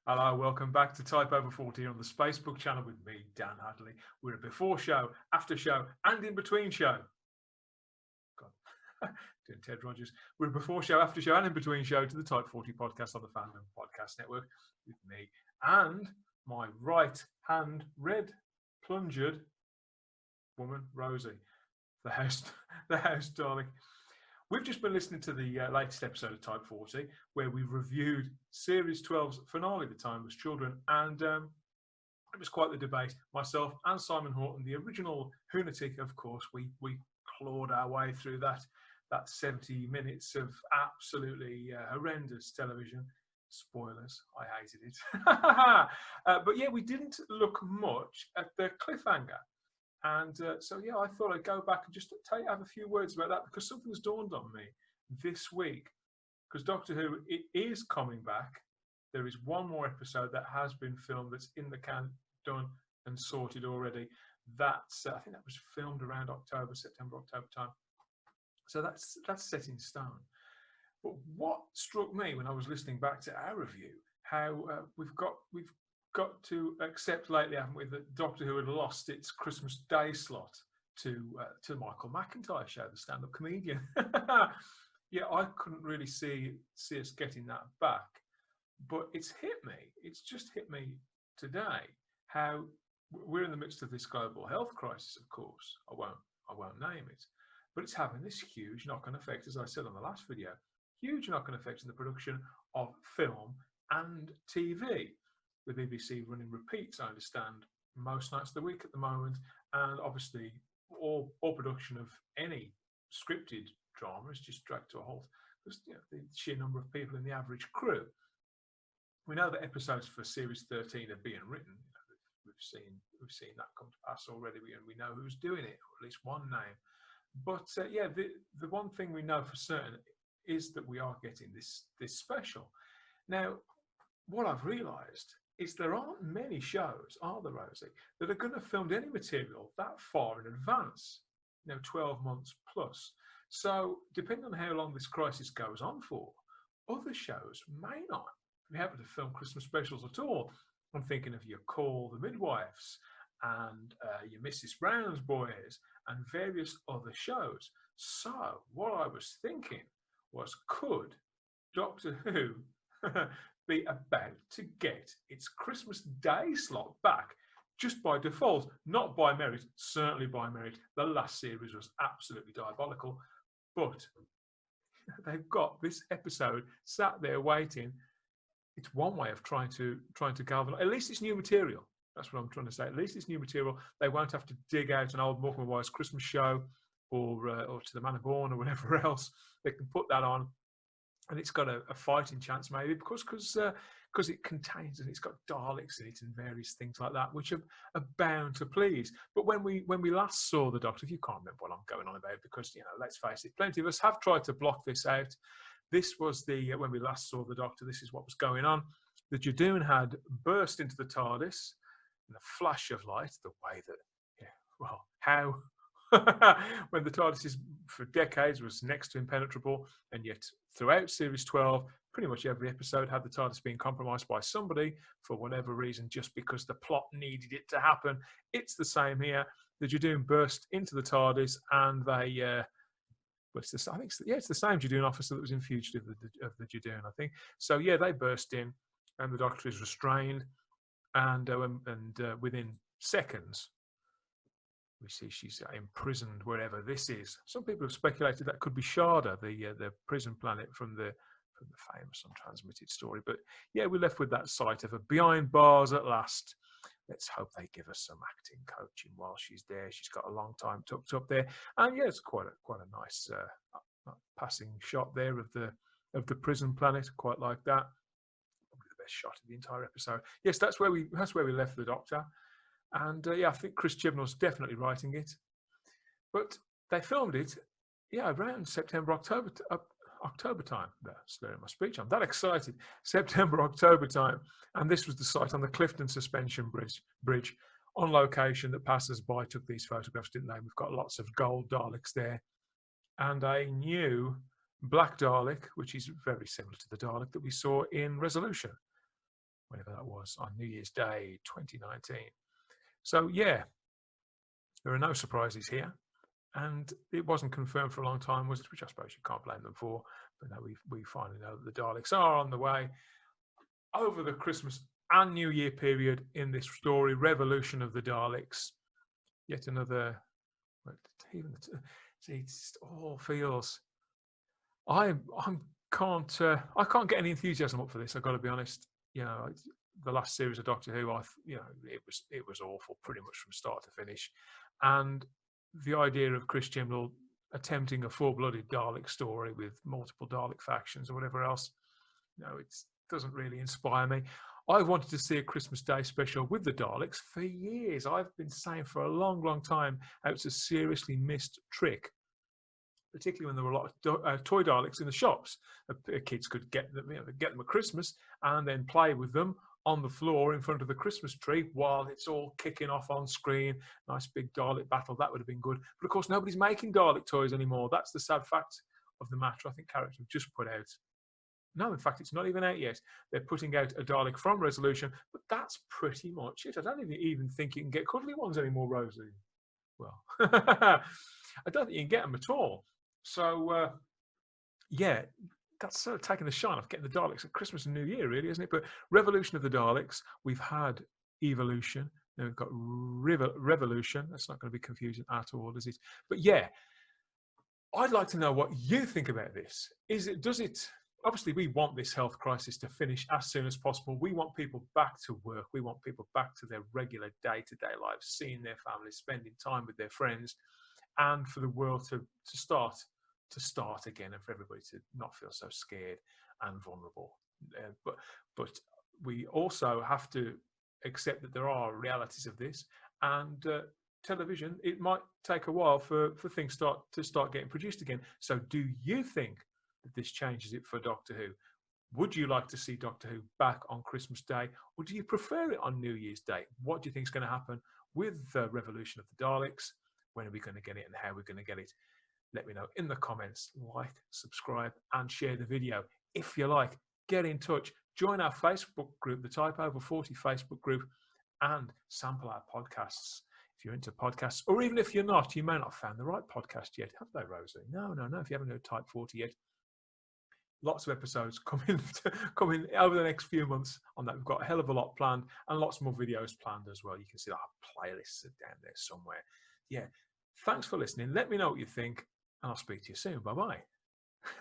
Hello, welcome back to Type Over 40 on the Spacebook channel with me, Dan Hadley. We're a before show, after show, and in between show. God, doing Ted Rogers. We're a before show, after show, and in between show to the Type 40 podcast on the Fandom Podcast Network with me and my right hand red plungered woman, Rosie, the house Dalek. We've just been listening to the latest episode of Type 40, where we reviewed Series 12's finale, The Timeless Children, and it was quite the debate. Myself and Simon Horton, the original Lunatic, of course, we clawed our way through that 70 minutes of absolutely horrendous television. Spoilers, I hated it. But yeah, we didn't look much at the cliffhanger. And so, yeah, I thought I'd go back and just have a few words about that, because something's dawned on me this week. Because Doctor Who, it is coming back. There is one more episode that has been filmed that's in the can, done and sorted already. That's I think that was filmed around September, October time. So that's set in stone. But what struck me when I was listening back to our review, how we've got to accept lately, haven't we, that Doctor Who had lost its Christmas Day slot to Michael McIntyre show, the stand-up comedian. Yeah, I couldn't really see us getting that back, but it's hit me. It's just hit me today how we're in the midst of this global health crisis. Of course, I won't name it, but it's having this huge knock-on effect, as I said on the last video, huge knock-on effect in the production of film and TV. With BBC running repeats, I understand, most nights of the week at the moment, and obviously all production of any scripted drama is just dragged to a halt because the sheer number of people in the average crew. We know that episodes for Series 13 are being written. We've seen that come to pass already, and we know who's doing it, or at least one name. But yeah, the one thing we know for certain is that we are getting this special. Now, what I've realised is there aren't many shows, are there, Rosie, that are going to film any material that far in advance, 12 months plus. So depending on how long this crisis goes on for, other shows may not be able to film Christmas specials at all. I'm thinking of your Call the Midwives and your Mrs. Brown's Boys and various other shows. So what I was thinking was, could Doctor Who be about to get its Christmas Day slot back just by default, not by merit, certainly by merit. The last series was absolutely diabolical, but they've got this episode sat there waiting. It's one way of trying to galvanize. At least it's new material. That's what I'm trying to say. At least it's new material. They won't have to dig out an old Morecambe and Wise Christmas show or To the Manor Born or whatever else. They can put that on, and it's got a fighting chance maybe because it contains, and it's got Daleks in it and various things like that, which are bound to please. But when we last saw the Doctor, if you can't remember what I'm going on about, because let's face it, plenty of us have tried to block this out. This was when we last saw the Doctor. This is what was going on. The Judoon had burst into the TARDIS in a flash of light. The way that, how. When the TARDIS is, for decades, was next to impenetrable, and yet throughout Series 12, pretty much every episode had the TARDIS being compromised by somebody for whatever reason, just because the plot needed it to happen. It's the same here. The Judoon burst into the TARDIS, and they, it's the same Judoon officer that was in Fugitive of the Judoon, I think. So yeah, they burst in, and the Doctor is restrained, and within seconds, we see she's imprisoned wherever this is. Some people have speculated that could be Sharda, the prison planet from the famous untransmitted story. But yeah, we're left with that sight of her behind bars at last. Let's hope they give us some acting coaching while she's there. She's got a long time tucked up there, and yeah, it's quite a nice passing shot there of the prison planet. Quite like that. Probably the best shot of the entire episode. Yes, that's where we left the Doctor. And yeah, I think Chris Chibnall's definitely writing it. But they filmed it, around September, October time. Slurring my speech. I'm that excited. September, October time. And this was the site on the Clifton Suspension Bridge on location that passers-by took these photographs, didn't they? We've got lots of gold Daleks there. And a new black Dalek, which is very similar to the Dalek that we saw in Resolution. whenever that was, on New Year's Day 2019. So yeah, there are no surprises here. And it wasn't confirmed for a long time, was it? Which I suppose you can't blame them for. But now we finally know that the Daleks are on the way. Over the Christmas and New Year period in this story, Revolution of the Daleks, yet another. Even see, it all feels. I can't get any enthusiasm up for this. I've got to be honest. You know, the last series of Doctor Who, it was awful pretty much from start to finish, and the idea of Chris Chibnall attempting a full-blooded Dalek story with multiple Dalek factions or whatever else, it doesn't really inspire me. I've wanted to see a Christmas Day special with the Daleks for years. I've been saying for a long, long time how it's a seriously missed trick, particularly when there were a lot of toy Daleks in the shops. Kids could get them at Christmas and then play with them on the floor in front of the Christmas tree while it's all kicking off on screen. Nice big Dalek battle. That would have been good. But of course, nobody's making Dalek toys anymore. That's the sad fact of the matter. I think Character have just put out. No, in fact, it's not even out yet. They're putting out a Dalek from Resolution, but that's pretty much it. I don't even think you can get cuddly ones anymore, Rosie. Well, I don't think you can get them at all. So, yeah, that's sort of taking the shine off getting the Daleks at Christmas and New Year, really, isn't it? But Revolution of the Daleks, we've had Evolution, then we've got Revolution. That's not going to be confusing at all, is it? But yeah, I'd like to know what you think about this. Obviously, we want this health crisis to finish as soon as possible. We want people back to work. We want people back to their regular day-to-day lives, seeing their families, spending time with their friends, and for the world to start again, and for everybody to not feel so scared and vulnerable. But we also have to accept that there are realities of this, and television, it might take a while for things to start getting produced again. So do you think that this changes it for Doctor Who? Would you like to see Doctor Who back on Christmas Day, or do you prefer it on New Year's Day? What do you think is going to happen with the Revolution of the Daleks? When are we going to get it, and how are we going to get it? Let me know in the comments. Like, subscribe, and share the video. If you like, get in touch. Join our Facebook group, the Type Over 40 Facebook group, and sample our podcasts. If you're into podcasts, or even if you're not, you may not have found the right podcast yet, have they, Rosie? No. If you haven't heard Type 40 yet, lots of episodes coming over the next few months on that. We've got a hell of a lot planned, and lots more videos planned as well. You can see that our playlists are down there somewhere. Yeah, thanks for listening. Let me know what you think, and I'll speak to you soon. Bye-bye.